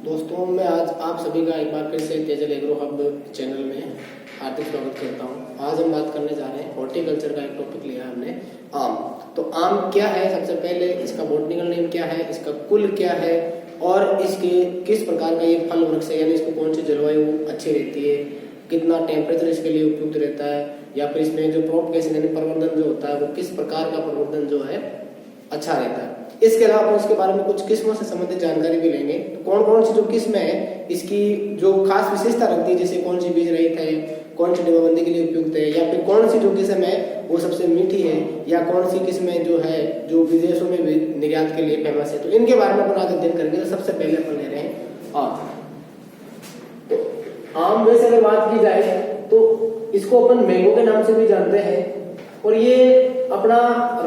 दोस्तों, मैं आज आप सभी का एक बार फिर से तेजल एग्रो हब चैनल में हार्दिक स्वागत करता हूं। आज हम बात करने जा रहे हैं हॉर्टिकल्चर का एक टॉपिक लिया है हमने, आम। तो आम क्या है, सबसे पहले इसका बॉटनिकल नेम क्या है, इसका कुल क्या है और इसके किस प्रकार का ये फल वृक्ष है, यानी इसको कौन सी जलवायु अच्छी रहती है, कितना टेम्परेचर इसके लिए उपयुक्त रहता है, या फिर इसमें जो प्रोपगेशन यानी प्रवर्धन जो होता है वो किस प्रकार का प्रवर्धन जो है अच्छा रहता है। इसके अलावा अपन इसके बारे में कुछ किस्मों से संबंधित जानकारी भी लेंगे। तो कौन कौन सी जो किस्में है इसकी जो खास विशेषता रखती है, जैसे कौन सी बीज रहित है, कौन सी डिब्बाबंदी के लिए उपयुक्त है, या फिर कौन सी जो किस्म है वो सबसे मीठी है, या कौन सी किस्में जो है जो विदेशों में भी निर्यात के लिए फेमस है, तो इनके बारे में अपन आज अध्ययन करेंगे। तो सबसे पहले अपन ले रहे हैं आम। तो आम वैसे अगर बात की जाए तो इसको अपन मैंगो के नाम से भी जानते हैं, और ये अपना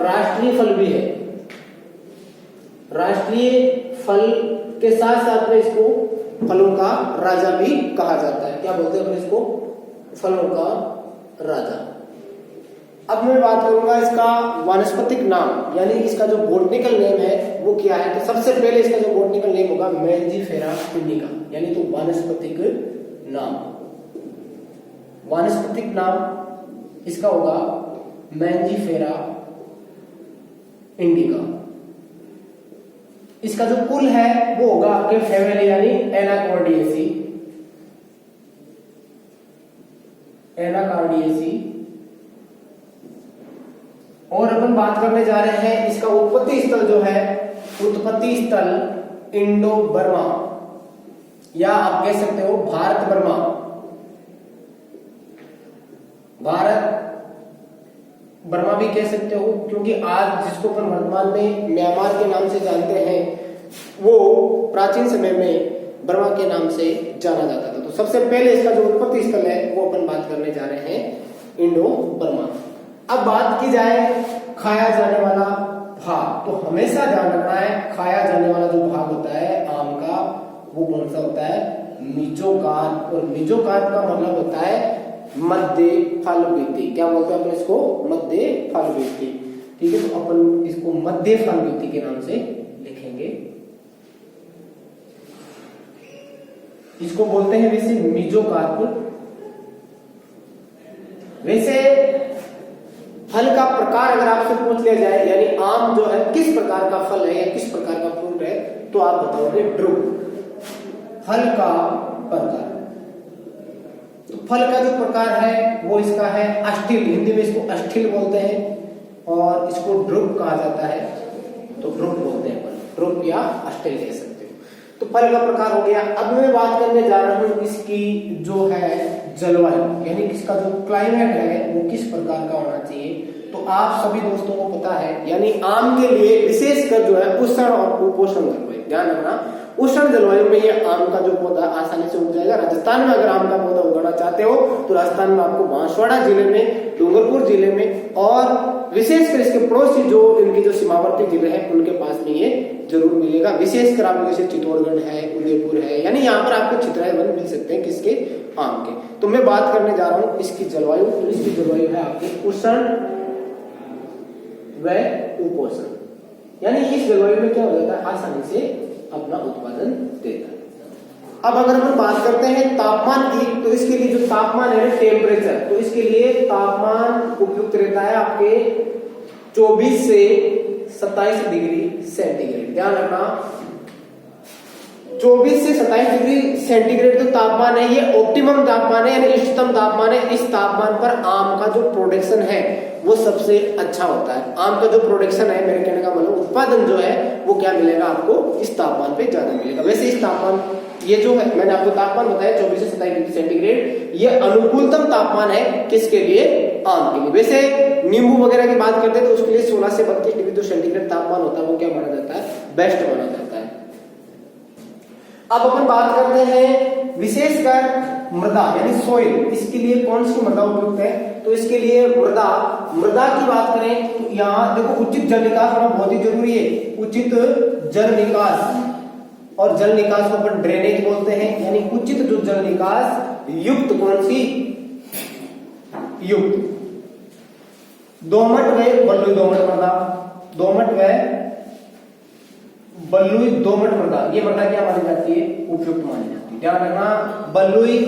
राष्ट्रीय फल भी है। राष्ट्रीय फल के साथ साथ में इसको फलों का राजा भी कहा जाता है। क्या बोलते हैं इसको? फलों का राजा। अब मैं बात करूंगा इसका वानस्पतिक नाम, यानी इसका जो बॉटनिकल नेम है वो क्या है। तो सबसे पहले इसका जो बॉटनिकल नेम होगा मैंजीफेरा इंडिका, यानी तो वानस्पतिक नाम। वानस्पतिक नाम इसका होगा मैंजीफेरा इंडिका। इसका जो कुल है वो होगा आपके फैमिली यानी एनाकॉर्डिएसी। एनाकॉर्डिएसी। और अपन बात करने जा रहे हैं इसका उत्पत्ति स्थल जो है, उत्पत्ति स्थल इंडो बर्मा, या आप कह सकते हो भारत बर्मा। भारत बर्मा भी कह सकते हो, क्योंकि आज जिसको अपन वर्तमान में म्यांमार के नाम से जानते हैं वो प्राचीन समय में बर्मा के नाम से जाना जाता था। तो सबसे पहले इसका जो उत्पत्ति स्थल है वो अपन बात करने जा रहे हैं इंडो बर्मा। अब बात की जाए खाया जाने वाला भाग, तो हमेशा ध्यान रखना है खाया जाने वाला जो भाग होता है आम का वो कौन सा होता है? मीजोकार्प। और मीजोकार्प का मतलब होता है मध्य फल वृत्ति। क्या बोलते हैं अपन इसको? मध्य फल वृत्ति। ठीक है, तो अपन इसको मध्य फल वृत्ति के नाम से लिखेंगे। इसको बोलते हैं वैसे मीजोकार्प। वैसे फल का प्रकार अगर आपसे पूछ लिया जाए, यानी आम जो है किस प्रकार का फल है या किस प्रकार का फ्रूट है, तो आप बताओगे ड्रुप। फल का प्रकार, तो फल का जो प्रकार है वो इसका है अस्टिल। हिंदी में इसको अस्टिल बोलते हैं और इसको ड्रुप कहा जाता है। तो ड्रुप बोलते हैं, ड्रुप या अस्टिल कह सकते हो। तो फल का प्रकार हो गया। अब मैं बात करने जा रहा हूं इसकी जो है जलवायु, यानी इसका जो क्लाइमेट है वो किस प्रकार का होना चाहिए। तो आप सभी दोस्तों को पता है, यानी आम के लिए विशेषकर जो है उष्ण और उपोष्ण जलवायु। ध्यान रखना, उष्ण जलवायु में ये आम का जो पौधा आसानी से उग जाएगा। राजस्थान में अगर आम का पौधा उगाना चाहते हो तो राजस्थान में आपको बांसवाड़ा जिले में, डूंगरपुर जिले में, और विशेषकर इसके पड़ोसी जो इनके जो सीमावर्ती जिले हैं उनके पास में ये जरूर मिलेगा। विशेषकर आपको जैसे चित्तौड़गढ़ है, उदयपुर है, यानी यहाँ पर आपको चित्राए वन मिल सकते हैं किसके? आम के। तो मैं बात करने जा रहा हूं इसकी जलवायु। तो इसकी जलवायु है आपकी उष्ण व उपोष्ण, यानी इस जलवायु में क्या हो जाता है, आसानी से अपना उत्पादन देता है। अब अगर हम बात करते हैं तापमान की, तो इसके लिए जो तापमान है टेम्परेचर, तो इसके लिए तापमान उपयुक्त रहता है आपके 24 से 27 डिग्री सेंटीग्रेड। ध्यान रखना, 24 से 27 डिग्री सेंटीग्रेड जो तापमान है ये ऑप्टिमम तापमान है, यानी इष्टतम तापमान है। इस तापमान पर आम का जो प्रोडक्शन है वो सबसे अच्छा होता है। आम का जो प्रोडक्शन है, मेरे कहने का मतलब उत्पादन जो है वो क्या मिलेगा आपको? इस तापमान पे ज्यादा मिलेगा। वैसे इस तापमान, ये जो है मैंने आपको तापमान बताया 24 से 27 डिग्री सेंटीग्रेड, ये अनुकूलतम तापमान है किसके लिए? आम के लिए। वैसे नींबू वगैरह की बात करते हैं तो उसके लिए 16 से 32 डिग्री जो सेंटीग्रेड तापमान होता है वो क्या माना जाता है? बेस्ट माना जाता है। अब अपन बात करते हैं विशेषकर मृदा यानी सोइल, इसके लिए कौन सी मृदा उपयुक्त है। तो इसके लिए मृदा की बात करें तो यहाँ देखो उचित जल निकास होना बहुत ही जरूरी है। उचित जल निकास, और जल निकास को अपन ड्रेनेज बोलते हैं, यानी उचित जो जल निकास युक्त कौन सी? युक्त दोमट व बलुई दोमट मृदा। दोमट व बलुई दोमट मृदा, ये मृदा क्या मानी जाती है? उपयुक्त मानी जाती है। ध्यान रखना, बलुई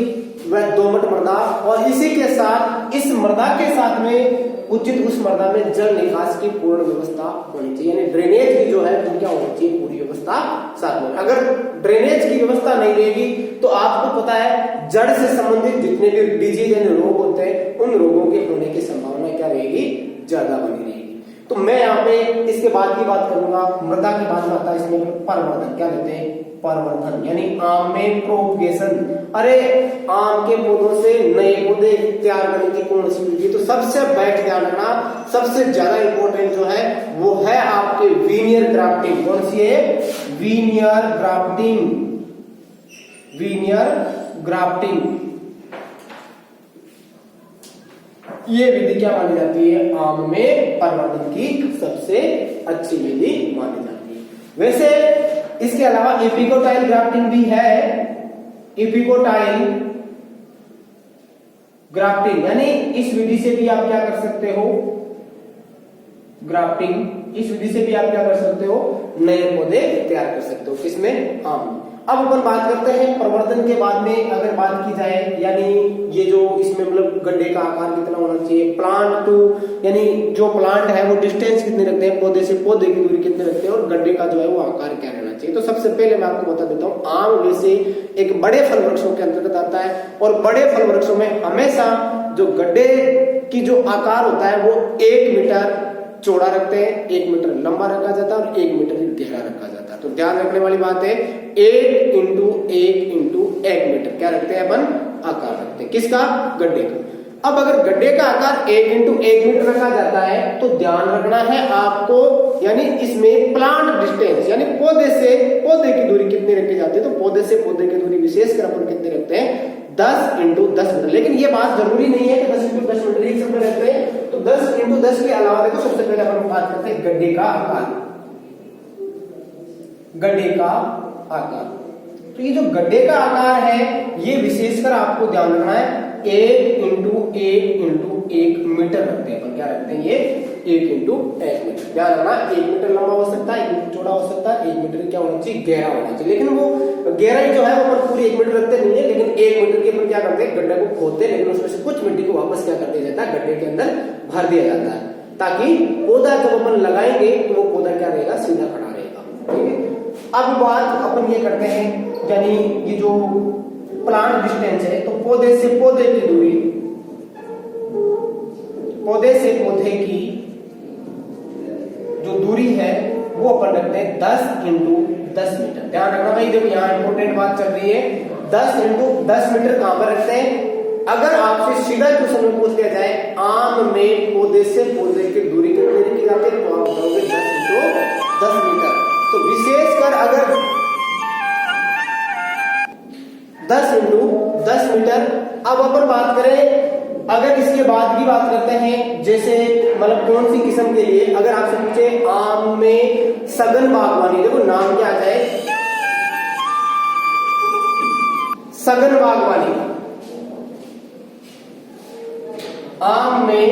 व दोमट मृदा, और इसी के साथ इस मृदा के साथ में उचित उस मृदा में जल निकास की पूर्ण व्यवस्था होनी चाहिए, यानी ड्रेनेज की जो है वो क्या होनी चाहिए? पूरी व्यवस्था साथ में। अगर ड्रेनेज की व्यवस्था नहीं रहेगी तो आपको पता है जड़ से संबंधित जितने भी डिजीज यानी रोग होते हैं उन रोगों के होने की संभावना क्या रहेगी? ज्यादा बनी रहेगी। तो मैं यहाँ पे इसके बाद की बात करूंगा, मृदा की बात में आता है इसमें परवर्धन, क्या कहते हैं? परवर्धन, यानी आम में प्रोपगेशन। अरे आम के पौधों से नए पौधे तैयार करने की कौन सी विधि? तो सबसे बैठ ध्यान रखना, सबसे ज्यादा इंपॉर्टेंट जो है वो है आपके वीनियर ग्राफ्टिंग। कौन सी है? Veneer grafting. वीनियर ग्राफ्टिंग ये विधि क्या मानी जाती है? आम में परवर्धन की सबसे अच्छी विधि मानी जाती है। वैसे इसके अलावा एपिकोटाइल ग्राफ्टिंग भी है। एपिकोटाइल ग्राफ्टिंग यानी इस विधि से भी आप क्या कर सकते हो? ग्राफ्टिंग, इस विधि से भी आप क्या कर सकते हो? नए पौधे तैयार कर सकते हो। किसमें? आम। अब अपन बात करते हैं प्रवर्धन के बाद में, अगर बात की जाए यानी ये जो इसमें मतलब गड्ढे का आकार कितना होना चाहिए, प्लांट टू यानी जो प्लांट है वो डिस्टेंस कितने रखते हैं, पौधे से पौधे की दूरी कितने रखते हैं, और गड्ढे का जो है वो आकार क्या रहना चाहिए। तो सबसे पहले मैं आपको बता देता हूँ, आम वैसे एक बड़े फल वृक्षों के अंतर्गत आता है, और बड़े फल वृक्षों में हमेशा जो गड्ढे की जो आकार होता है वो 1 मीटर चौड़ा रखते हैं, 1 मीटर लंबा रखा जाता है और 1 मीटर गहरा रखा जाता है। तो ध्यान रखने वाली बात है 1 इंटू 1 इंटू 1 मीटर क्या रखते हैं अपन? आकार रखते हैं। किसका? गड्ढे का। अब अगर गड्ढे का आकार 1 इंटू 1 मीटर रखा जाता है तो ध्यान रखना है आपको, यानी इसमें प्लांट डिस्टेंस यानी पौधे से पौधे की दूरी कितनी रखी जाती है? तो पौधे से पौधे की दूरी विशेषकर अपन कितनी रखते हैं? 10 इंटू 10 मीटर। लेकिन ये बात जरूरी नहीं है कि 10 इंटू 10 मीटर एक समय रहते हैं। तो 10 इंटू 10 के अलावा देखो सबसे पहले अपन बात करते हैं गड्ढे का आकार। गड्ढे का आकार, तो ये जो गड्ढे का आकार है ये विशेषकर आपको ध्यान रखना है 1 इंटू 1 इंटू 1 मीटर रखते हैं अपन। क्या रखते हैं? ये 1 इंटू 1 मीटर। ध्यान रखना 1 मीटर लंबा हो सकता है, 1 मीटर चौड़ा हो सकता है, 1 मीटर क्या होना चाहिए? गहरा होना चाहिए। लेकिन वो गहराई जो है वो अपन पूरी 1 मीटर रखते नहीं है, लेकिन 1 मीटर के अपन क्या करते हैं? गड्ढे को खोदते हैं, लेकिन उसमें से कुछ मिट्टी को वापस क्या कर दिया जाता है? गड्ढे के अंदर भर दिया जाता है, ताकि पौधा जब अपन लगाएंगे तो वो पौधा क्या रहेगा? सीधा खड़ा रहेगा। ठीक है। अब बात अपन ये करते हैं, यानी ये जो प्लांट डिस्टेंस है, तो पौधे से पौधे की दूरी, पौधे से पौधे की जो दूरी है वो अपन रखते हैं 10 इंटू 10 मीटर। ध्यान रखना भाई, देखो यहाँ इंपॉर्टेंट बात चल रही है, 10 इंटू 10 मीटर कहां पर रखते हैं? अगर आपसे सीधा क्वेश्चन में पूछ लिया जाए आम में पौधे से पौधे की दूरी कितनी रखी जाती है, तो आप बताओगे 10 इंटू 10 मीटर। तो विशेषकर अगर 10 इंटू 10 मीटर। अब अपन बात करें, अगर इसके बाद की बात करते हैं, जैसे मतलब कौन सी किस्म के लिए, अगर आपसे पूछे आम में सघन बागवानी, देखो नाम क्या आ जाए? सघन बागवानी। आम में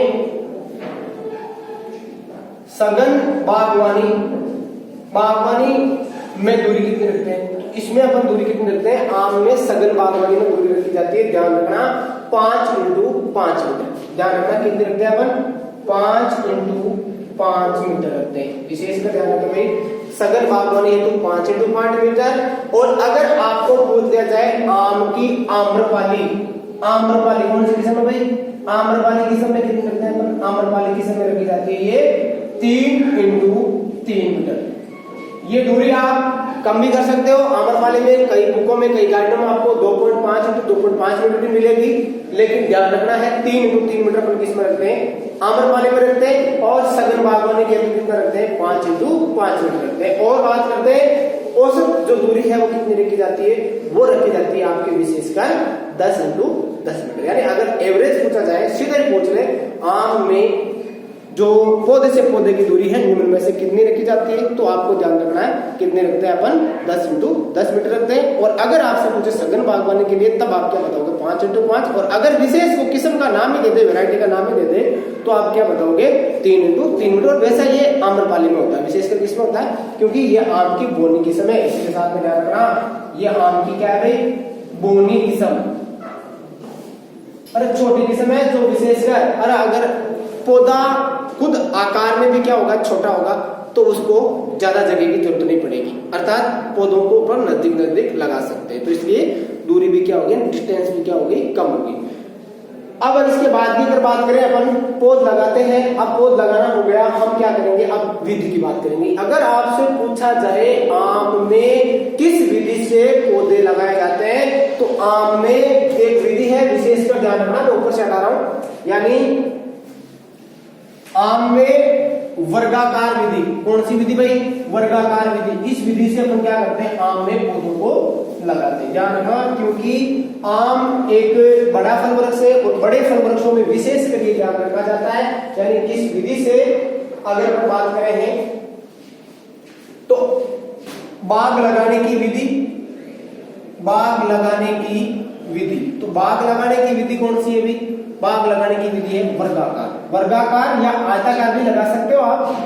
सघन बागवानी, बागवानी में दूरी कितनी रखते हैं? तो इसमें अपन दूरी कितनी रखते हैं? आम में सघन बागवानी में दूरी रखी जाती है, ध्यान रखना 5 इंटू 5 मीटर। ध्यान रखना कितनी रखते हैं अपन? 5 इंटू 5 मीटर रखते हैं। विशेषकर ध्यान रखना भाई, सघन बागवानी है तो 5 इंटू 5 मीटर। और अगर आपको पूछ दिया जाए आम की आम्रपाली, आम्रपाली कौन सी किस्म है भाई? आम्रपाली किस्म में कितनी रखते हैं अपन? आम्रपाली किस्म में रखी जाती है ये 3 इंटू 3 मीटर। ये दूरी आप कम भी कर सकते हो, आम्रपाली में कई बुकों में कई गाइडों में आपको 2.5 इंटू 2.5 मीटर भी मिलेगी, लेकिन ध्यान रखना है 3 इंटू 3 मीटर अपन किस में रखते हैं? आम्रपाली में रखते हैं। और सघन बागवानी के अंदर कितना रखते हैं? 5 इंटू 5 मीटर रखते हैं। और बात करते हैं औसत जो दूरी है वो कितनी रखी जाती है? वो रखी जाती है आपके विशेषकर 10 इंटू 10 मीटर। यानी अगर एवरेज पूछा जाए, सीधे पूछ ले आम में जो पौधे से पौधे की दूरी है निम्न में से कितनी रखी जाती है, तो आपको ध्यान रखना है कितने रखते हैं अपन 10 × 10 मीटर रखते हैं। और अगर आपसे पूछे सघन बागवानी के लिए तब आप क्या बताओगे 5 × 5। और अगर विशेष वो किस्म का नाम ही दे दे, वैरायटी का नाम ही दे दे, तो आप क्या बताओगे 3 × 3 मीटर। और वैसा ये आम्रपाली में होता है, विशेषकर किसमें होता है, क्योंकि ये आम की बोनी किस्म है। इसके साथ में ध्यान रखना ये आम की क्या है भाई, बोनी किस्म। अरे छोटी किस्म है जो विशेषकर, अरे अगर पौधा खुद आकार में भी क्या होगा छोटा होगा तो उसको ज्यादा जगह की जरूरत नहीं पड़ेगी, अर्थात पौधों को ऊपर नजदीक नजदीक लगा सकते हैं। तो इसलिए दूरी भी क्या होगी, डिस्टेंस भी क्या होगी, कम होगी। अब इसके बाद की अगर बात करें अपन पौध लगाते हैं, अब पौध लगाना हो गया, हम क्या करेंगे अब विधि की बात करेंगे। अगर आपसे पूछा जाए आम में किस विधि से पौधे लगाए जाते हैं, तो आम में एक विधि है, विशेषकर ध्यान रखना, मैं ऊपर से हटा रहा हूं, यानी आम में वर्गाकार विधि। कौन सी विधि भाई, वर्गाकार विधि। इस विधि से अपन क्या करते हैं, आम में पौधों को लगाते हैं। ध्यान रखना, क्योंकि आम एक बड़ा फल वृक्ष है और बड़े फल वृक्षों में विशेष करके ध्यान रखा जाता है। यानी किस विधि से अगर हम बात करें हैं तो बाग लगाने की विधि, बाग लगाने की विधि। तो बाग लगाने की विधि कौन सी है भाई, बाग लगाने की विधि है वर्गाकार। वर्गाकार या आयताकार भी लगा सकते हो आप।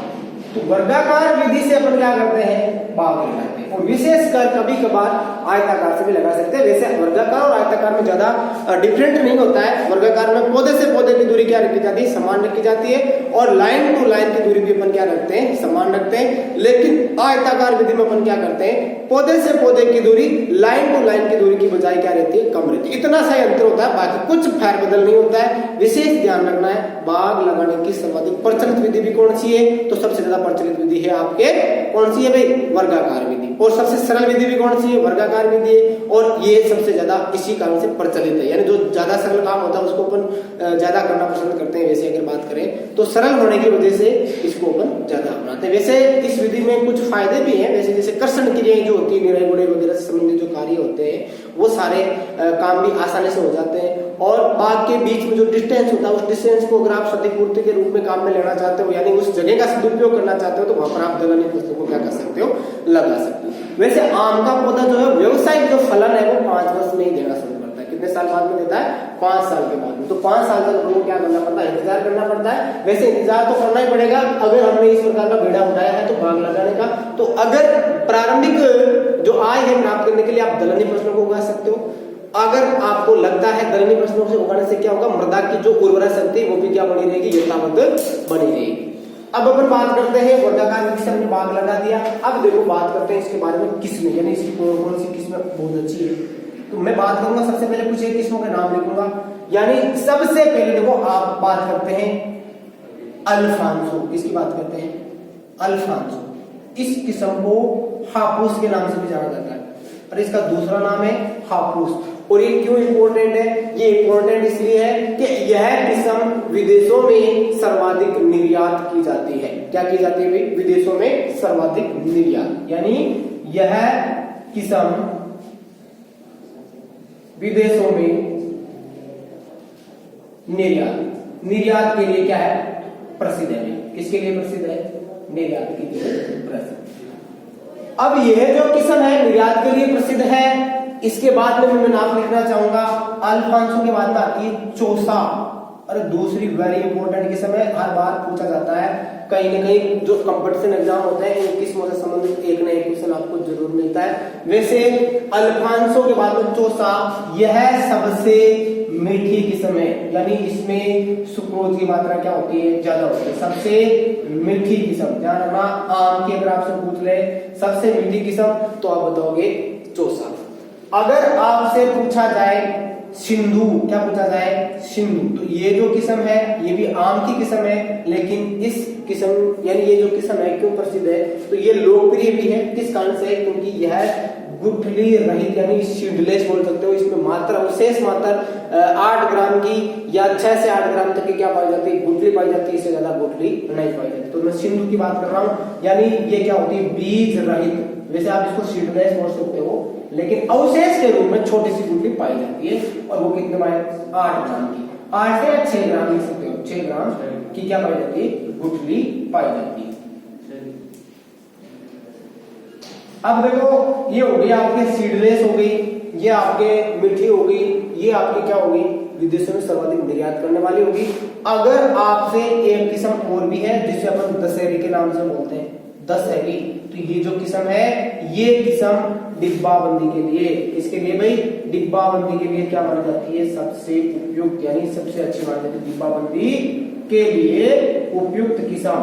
तो वर्गाकार विधि से अपन क्या करते हैं, बाग लगाते हैं। और विशेषकर कभी कभार आयताकार से भी लगा सकते हैं। वैसे वर्गाकार और आयताकार में ज्यादा डिफरेंट नहीं होता है। वर्गाकार में पौधे से पौधे की दूरी क्या रखी जाती है, समान रखी जाती है, और लाइन टू लाइन की दूरी भी अपन क्या रखते हैं, समान रखते हैं। लेकिन आयताकार विधि में अपन क्या करते हैं, पौधे से पौधे की दूरी लाइन टू लाइन की दूरी की बजाय क्या रहती है, कम रहती है। इतना सा अंतर होता है, बाकी कुछ फेरबदल नहीं होता है। विशेष ध्यान रखना है, बाग लगाने की सर्वाधिक प्रचलित विधि भी कौन सी है, तो सबसे ज्यादा प्रचलित विधि है आपके कौन सी है भाई, वर्गाकार विधि। और सबसे सरल विधि भी कौन सी है, वर्गाकार विधि है। और ये सबसे ज्यादा इसी कारण से प्रचलित है, यानी जो ज्यादा सरल काम होता है उसको अपन ज्यादा करना पसंद करते हैं। वैसे अगर बात करें तो सरल होने की वजह से इसको अपन ज्यादा अपनाते हैं। वैसे इस विधि में कुछ फायदे भी हैं, वैसे जैसे कर्षण क्रियाएं जो होती है, निराई गुड़ाई वगैरह से संबंधित जो कार्य होते हैं वो सारे काम भी आसानी से हो जाते हैं। और बाग के बीच में जो डिस्टेंस होता है, उस डिस्टेंस को अगर आप क्षतिपूर्ति के रूप में काम में लेना चाहते हो, यानी उस जगह का सदुपयोग करना चाहते हो, तो वहां पर आप दलहनी फसलों को क्या कर सकते हो, लगा सकते हो। वैसे आम का पौधा जो है व्यवसायिक जो फलन है वो 5 वर्ष में ही देना शुरू करता है। कितने साल बाद में देता है, 5 साल के बाद में। तो 5 साल तक लोगों को क्या करना पड़ता है, इंतजार करना पड़ता है। वैसे इंतजार तो करना ही पड़ेगा अगर हमने इस प्रकार का बेड़ा उठाया है तो बाग लगाने का। तो अगर प्रारंभिक जो आय है प्राप्त करने के लिए आप दलहनी फसलों को उगा सकते हो। अगर आपको लगता है दलहनी फसलों से उगाने से क्या होगा, मृदा की जो उर्वरा शक्ति वो भी क्या बनी रहेगी, यथावत बनी रहेगी। अब अपन बात करते हैं वर्गाकार विधि से हमने बाग लगा दिया। अब देखो बात करते हैं इसके बारे में किस्में, यानी इसकी कौन कौन सी किस्में बहुत अच्छी है। तो मैं बात करूंगा, सबसे पहले कुछ एक किस्मों के नाम लिखूंगा। यानी सबसे पहले देखो आप बात करते हैं अल्फांसो, इसकी बात करते हैं अल्फांसो। इस किस्म को हापुस के नाम से भी जाना जाता है और इसका दूसरा नाम है हापुस। और ये क्यों इंपॉर्टेंट है, ये इंपॉर्टेंट इसलिए है कि यह किस्म विदेशों में सर्वाधिक निर्यात की जाती है। क्या की जाती है, विदेशों में सर्वाधिक निर्यात, यानी यह किस्म विदेशों में निर्यात के लिए क्या है, प्रसिद्ध है। किसके लिए प्रसिद्ध है, निर्यात के लिए प्रसिद्ध। अब यह जो किस्म है निर्यात के लिए प्रसिद्ध है, इसके बाद में मैं नाम लिखना चाहूंगा अल्फांसो के बाद में आती है चोसा। अरे दूसरी वेरी इंपॉर्टेंट किस्म है, हर बार पूछा जाता है, कहीं ना कहीं जो कंपटीशन एग्जाम होते हैं इन किस्मों से संबंधित एक ना एक क्वेश्चन आपको जरूर मिलता है। वैसे अल्फांसो के बाद में चोसा, यह सबसे मीठी किस्म है, यानी इसमें सुक्रोज की मात्रा क्या होती है, ज्यादा होती है। सबसे मीठी किस्म, ध्यान रखना, आम की अगर आपसे पूछ ले सबसे मीठी किस्म तो आप बताओगे चोसा। अगर आपसे पूछा जाए सिंधु, क्या पूछा जाए, सिंधु, तो ये जो किस्म है ये भी आम की किस्म है, लेकिन इस किस्म यानी ये जो किस्म है क्यों प्रसिद्ध है, तो ये लोकप्रिय भी है। किस कारण से, क्योंकि यह गुठली रहित यानी सीडलेस बोल सकते हो। इसमें मात्रा विशेष मात्रा 8 ग्राम की या 6 से 8 ग्राम तक की क्या पाई जाती है, गुठली पाई जाती है, इससे ज्यादा गुठली नहीं पाई जाती। तो मैं सिंधु की बात कर रहा हूँ, यानी ये क्या होती है, बीज रहित। वैसे आप इसको सीडलेस बोल सकते हो, लेकिन अवशेष के रूप में छोटी सी गुठली पाई जाती है और वो कितने पाए, 8 ग्राम की, 8 से 6 ग्राम लिख सकते हो, 6 ग्राम की क्या पाई जाती है, गुठली पाई जाती है। अब देखो ये हो गई आपके सीडलेस हो गई, ये आपके मीठी हो गई, ये आपकी क्या होगी विदेशों में सर्वाधिक निर्यात करने वाली होगी। अगर आपसे एक किस्म और भी है जिसे अपन दशहरी के नाम से बोलते हैं, दशहरी, तो ये जो किस्म है ये किस्म डिब्बाबंदी के लिए, इसके लिए भाई डिब्बाबंदी के लिए क्या मानी जाती है सबसे उपयुक्त, यानी सबसे अच्छी मानी जाती है डिब्बाबंदी के लिए उपयुक्त किस्म।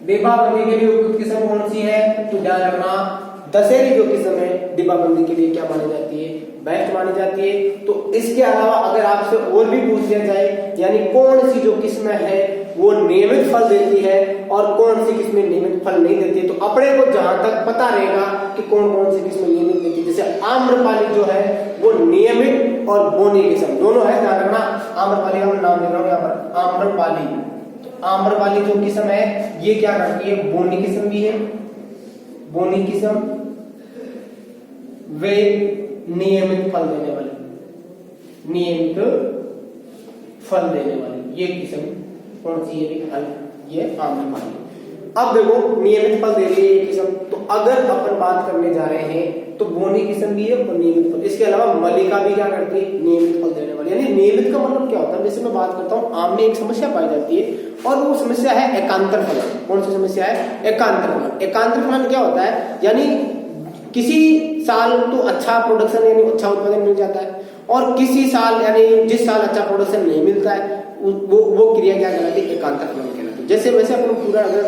डिब्बाबंदी के लिए उपयुक्त किस्म कौन सी है, तो ध्यान रखना दशहरी जो किस्म है डिब्बाबंदी के लिए क्या मानी जाती है, बेस्ट मानी जाती है। तो इसके अलावा अगर आपसे और भी पूछ लिया जाए यानी कौन सी जो किस्म है वो नियमित फल देती है और कौन सी किस्में नियमित फल नहीं देती है, तो अपने को जहां तक पता रहेगा कि कौन कौन सी किस्में नियमित देती है, जैसे आम्रपाली जो है वो नियमित और बोनी किस्म दोनों है, ध्यान रखना। आम्रपाली का मैं नाम दे रहा हूं यहाँ पर, आम्रपाली। आम्रपाली जो किस्म है ये क्या करती है, बोनी किस्म भी है, बोनी किस्म, वे नियमित फल देने वाली, नियमित फल देने वाली ये किस्म कौन सी है, ये आम्रपाली। अब देखो नियमित फल दे रही है ये किस्म, तो अगर अपन बात करने जा रहे हैं तो बोनी किस्म भी है और नियमित फल, इसके अलावा मलिका भी क्या करती है, नियमित फल देने वाली। यानी नियमित का मतलब क्या होता है, जैसे मैं बात करता हूँ आम में एक समस्या पाई जाती है और वो समस्या है एकांतर फलन। कौन सी समस्या है, एकांतर फलन। एकांतर फलन क्या होता है, यानी किसी साल तो अच्छा प्रोडक्शन यानी अच्छा उत्पादन मिल जाता है और किसी साल यानी जिस साल अच्छा प्रोडक्शन नहीं मिलता है वो क्रिया क्या कहलाती है, एकांतर फलन कहलाती है। जैसे वैसे अपन पूरा अगर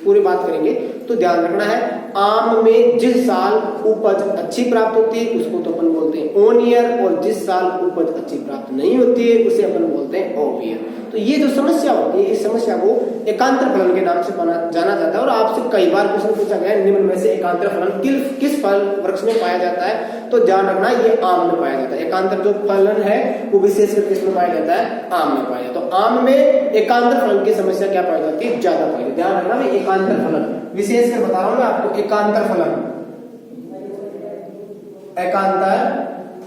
पूरी बात करेंगे तो ध्यान रखना है, आम में जिस साल उपज अच्छी प्राप्त होती है उसको तो अपन बोलते हैं ऑन ईयर, और जिस साल उपज अच्छी प्राप्त नहीं होती है उसे अपन बोलते हैं ऑफ ईयर। तो ये जो समस्या होती है इस समस्या को एकांतर फलन के नाम से जाना जाता है। और आपसे कई बार क्वेश्चन पूछा गया है निम्न में से एकांतर फलन किस फल वृक्ष में पाया जाता है, तो ध्यान रखना ये आम में पाया जाता है। एकांतर जो फलन है वो विशेषकर किस में पाया जाता है, आम में पाया जाता है। तो आम में एकांतर फलन की समस्या क्या पाई जाती है, ज्यादा पाई जाती है। ध्यान रखना एकांतर फलन, विशेषकर बता रहा हूं मैं आपको एकांतर फलन, एकांतर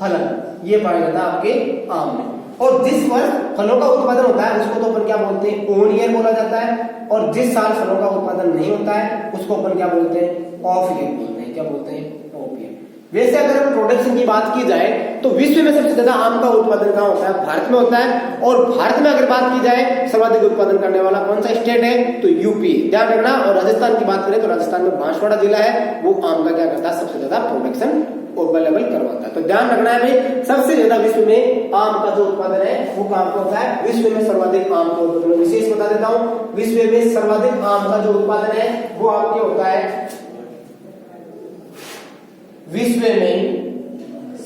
फलन ये पाया जाता है आपके आम में। और जिस वर्ष फलों का उत्पादन होता है उसको तो अपन क्या बोलते हैं, ऑन ईयर बोला जाता है, और जिस साल फलों का उत्पादन नहीं होता है उसको अपन क्या बोलते हैं, ऑफ ईयर बोलते हैं। क्या बोलते हैं, ऑफ ईयर। वैसे अगर प्रोडक्शन की बात की जाए तो विश्व में सबसे ज्यादा आम का उत्पादन कहाँ होता है, भारत में होता है। और भारत में अगर बात की जाए सर्वाधिक उत्पादन करने वाला कौन सा स्टेट है, तो यूपी। ध्यान रखना। और राजस्थान की बात करें तो राजस्थान में बांसवाड़ा जिला है, वो आम का क्या करता है, सबसे ज्यादा प्रोडक्शन अवेलेबल करवाता है। तो ध्यान रखना है भाई, सबसे ज्यादा विश्व में आम का जो उत्पादन है वो कहां पर होता है, विश्व में सर्वाधिक आम का उत्पादन। विशेष बता देता हूं, विश्व में सर्वाधिक आम का जो उत्पादन है वो आपके होता है, विश्व में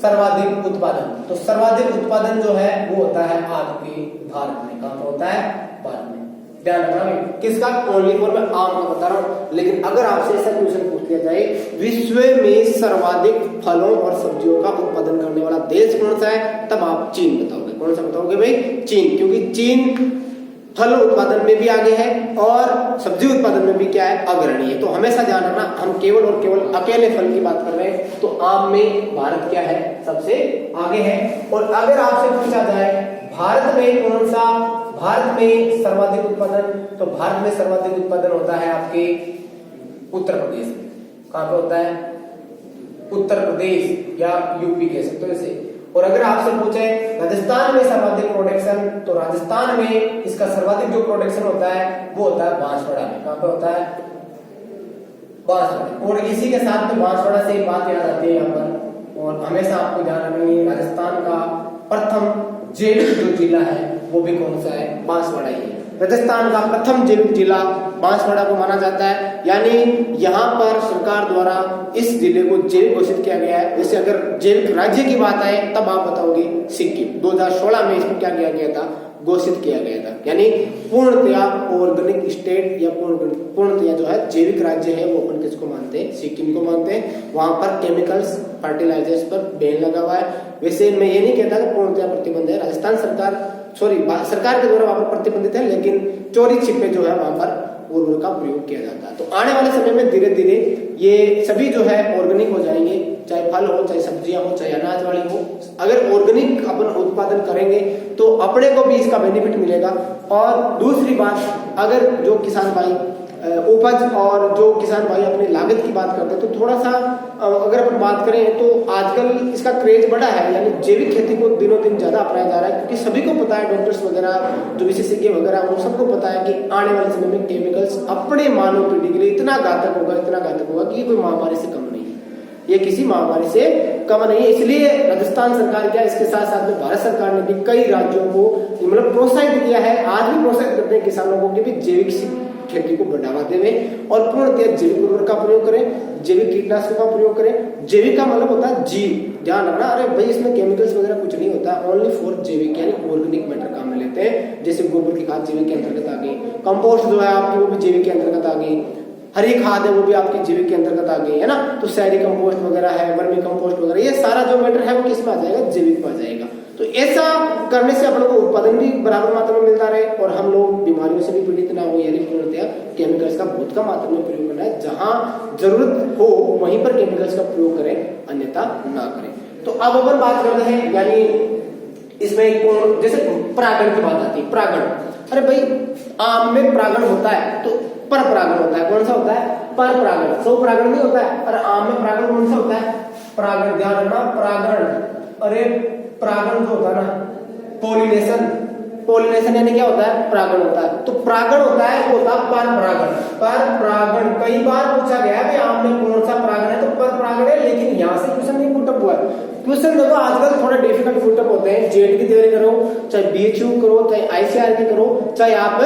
सर्वाधिक उत्पादन। तो सर्वाधिक उत्पादन जो है वो होता है आपके भारत में। कहां पर होता है, भारत में। ध्यान रखना किसका, ओनली फॉर मैं आम का बता रहा हूं। लेकिन अगर आपसे ऐसा क्वेश्चन पूछ लिया जाए विश्व में सर्वाधिक फलों और सब्जियों का उत्पादन करने वाला देश कौन सा है, तब आप चीन बताओगे। कौन सा बताओगे भाई, चीन। क्योंकि चीन फल उत्पादन में भी आगे है और सब्जी उत्पादन में भी क्या है, अग्रणी है। तो हमेशा ध्यान रखना, हम केवल और केवल अकेले फल की बात कर रहे हैं तो आम में भारत क्या है, सबसे आगे है। और अगर आपसे पूछा जाए भारत में कौन सा, भारत में सर्वाधिक उत्पादन, तो भारत में सर्वाधिक उत्पादन होता है आपके उत्तर प्रदेश में। कहां पे होता है, उत्तर प्रदेश या यूपी कह सकते हो इसे। और अगर आपसे पूछे राजस्थान में सर्वाधिक प्रोडक्शन, तो राजस्थान में इसका सर्वाधिक जो प्रोडक्शन होता है वो होता है बांसवाड़ा में। कहां पे होता है, बांसवाड़ा। और इसी के साथ में बांसवाड़ा से एक बात याद आती है यहाँ पर, और हमेशा आपको ध्यान रखनी है, राजस्थान का प्रथम जैविक जो जिला है वो भी कौन सा है, बांसवाड़ा ही है। राजस्थान का प्रथम जैविक जिला बांसवाड़ा को माना जाता है। यानी यहाँ पर सरकार द्वारा इस जिले को जैविक घोषित किया गया है। जैसे अगर जैविक राज्य की बात आए तब आप बताओगे सिक्किम। 2016 में इसको क्या किया गया था, घोषित किया गया था। यानी पूर्णतया ऑर्गेनिक स्टेट या पूर्णतया जो है जैविक राज्य है वो अपन किसको मानते हैं, सिक्किम को मानते हैं। वहां पर केमिकल्स फर्टिलाइजर्स पर बैन लगा हुआ है। वैसे मैं ये नहीं कहता कि पूर्णतया प्रतिबंध है, राजस्थान सरकार सरकार के द्वारा वहां पर प्रतिबंधित है, लेकिन चोरी छिपे जो है वहां पर उर्वरक का प्रयोग किया जाता है। तो आने वाले समय में धीरे धीरे ये सभी जो है ऑर्गेनिक हो जाएंगे, चाहे फल हो, चाहे सब्जियां हो, चाहे अनाज वाली हो। अगर ऑर्गेनिक अपन उत्पादन करेंगे तो अपने को भी इसका बेनिफिट मिलेगा। और दूसरी बात, अगर जो किसान भाई उपज और जो किसान भाई अपनी लागत की बात करते हैं तो थोड़ा सा अगर अपन बात करें तो आजकल इसका क्रेज बढ़ा है, यानी जैविक खेती को दिनों दिन ज्यादा अपनाया जा रहा है, क्योंकि सभी को पता है, डॉक्टर्स वगैरह जो विशेषज्ञ वगैरह वो सबको पता है कि आने वाले समय में केमिकल्स अपने मानव पीढ़ी के लिए इतना घातक होगा कि कोई महामारी से कम नहीं है, ये किसी महामारी से कम नहीं है। इसलिए राजस्थान सरकार क्या, इसके साथ साथ में भारत सरकार ने भी कई राज्यों को मतलब प्रोत्साहित किया है, आज भी प्रोत्साहित करते हैं किसानों को कि भी जैविक खेती को बढ़ावा देवें और पूर्णतः जैविक उर्वरक का प्रयोग करें, जैविक कीटनाशकों का प्रयोग करें। जैविक का मतलब होता है जीव, ध्यान रखना, अरे भाई इसमें केमिकल्स वगैरह कुछ नहीं होता, ओनली फॉर जैविक यानी ऑर्गेनिक मैटर काम में लेते हैं। जैसे गोबर की खाद जैविक के अंतर्गत आ गई, कंपोस्ट जो है आपकी वो भी जैविक के अंतर्गत आ गई, हरी खाद है वो भी आपकी जैविक के अंतर्गत आ गई है ना। तो शहरी कंपोस्ट वगैरह है, वर्मी कंपोस्ट वगैरह, ये सारा जो मैटर है वो किस में आ जाएगा, जैविक में आ जाएगा। तो ऐसा करने से अपन को उत्पादन भी बराबर मात्रा में मिलता रहे और हम लोग बीमारियों से भी पीड़ित ना हो, यानी पूर्णतः केमिकल्स का बहुत कम मात्रा में प्रयोग करना है, जहां जरूरत हो वहीं पर केमिकल्स का प्रयोग करें, अन्यथा ना करें। तो अब अपन बात करते हैं, यानी इसमें जैसे परागण की बात आती है, परागण, अरे भाई आम में परागण होता है तो पर परागण होता है, कौन सा होता है, पर परागण, सौ परागण नहीं होता है। और आम में परागण कौन सा होता है, परागण, ध्यान रखना, परागण, अरे परागण जो होता है ना, पोलिनेशन, पोलिनेशन यानी क्या होता है, परागण होता है। तो परागण होता है वो होता है पर परागण, पर परागण। कई बार पूछा गया है आम में कौन सा परागण है, तो पर परागण है, लेकिन यहाँ से क्वेश्चन नहीं पुटअप हुआ है। क्वेश्चन देखो आजकल थोड़ा डिफिकल्ट पुटअप होते हैं, जेट की तैयारी करो, चाहे बीएचयू करो, चाहे आईसीआर की करो, चाहे आप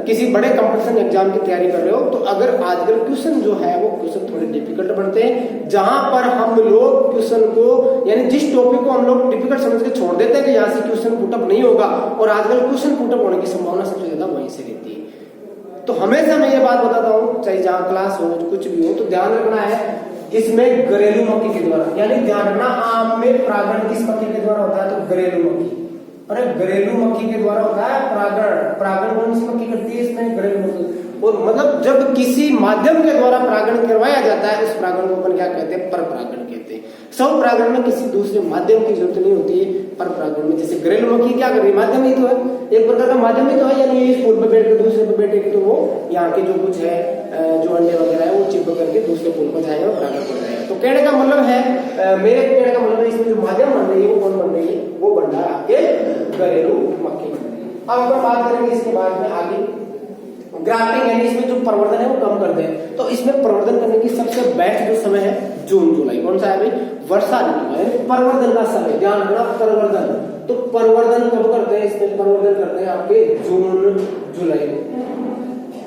किसी बड़े कंपटीशन एग्जाम की तैयारी कर रहे हो, तो अगर आजकल क्वेश्चन जो है वो क्वेश्चन थोड़े डिफिकल्ट बनते हैं, जहां पर हम लोग क्वेश्चन को यानी जिस टॉपिक को हम लोग डिफिकल्ट समझ के छोड़ देते हैं कि यहाँ से क्वेश्चन पुटअप नहीं होगा, और आजकल क्वेश्चन पुटअप होने की संभावना सबसे ज्यादा वहीं से रहती है। तो हमेशा मैं ये बात बताता हूँ, चाहे जहाँ क्लास हो, कुछ भी हो, तो ध्यान रखना है इसमें घरेलू मक्खी के द्वारा, यानी ध्यान रखना आम में परागण किस मक्खी के द्वारा होता है, तो घरेलू मक्खी। अरे घरेलू मक्खी के द्वारा होता है परागण, परागण कौन सी मक्खी करती है, इसमें घरेलू मक्खी। और मतलब जब किसी माध्यम के द्वारा परागण करवाया जाता है, उस परागण को अपन क्या कहते हैं, पर परागण कहते हैं। सब परागण में किसी दूसरे माध्यम की जरूरत नहीं होती है, पर परागण में जैसे घरेलू मक्खी क्या कर रही है, माध्यम ही तो है, एक प्रकार का माध्यम ही तो है, यानी इस फूल पे बैठ कर दूसरे पे बैठे तो वो यहाँ के जो कुछ है जो अंडे वगैरह है वो चिपक करके दूसरे फूल को जाएगा और परागण हो जाएगा। तो कहने का मतलब है, मेरे कहने का मतलब है, इसमें जो माध्यम बन रही है वो कौन बन रही है, वो बन रहा है आपके घरेलू मक्खी। अब अपन बात करेंगे इसके बाद में आगे ग्राफ्टिंग, यानी इसमें जो प्रवर्धन है वो कम कर दें। तो इसमें प्रवर्धन करने की सबसे बेस्ट जो समय है जून जुलाई, कौन सा है भाई, वर्षा ऋतु है, प्रवर्धन का समय, ध्यान रखना, प्रवर्धन। तो प्रवर्धन कब करते हैं, इसमें प्रवर्धन करते हैं आपके जून जुलाई में।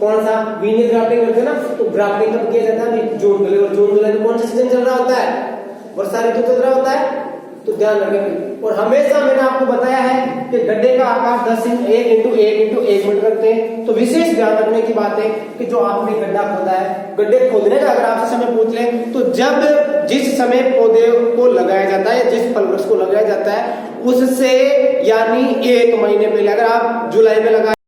कौन सा, वीनियर ग्राफ्टिंग करते हैं ना, तो ग्राफ्टिंग कब किया जाता है, जून जुलाई। और जून जुलाई में कौन सा सीजन चल रहा होता है, वर्षा ऋतु चल रहा होता है, तो ध्यान रखेंगे। और हमेशा मैंने आपको बताया है कि गड्ढे का आकार 10 1 इंटू 1 मीटर रखते हैं। तो विशेष ध्यान रखने की बात है कि जो आपने गड्ढा खोदा है, गड्ढे खोदने का अगर आपसे समय पूछ ले, तो जब जिस समय पौधे को लगाया जाता है, जिस फल वृक्ष को लगाया जाता है, उससे यानी 1 महीने पहले, अगर आप जुलाई में लगा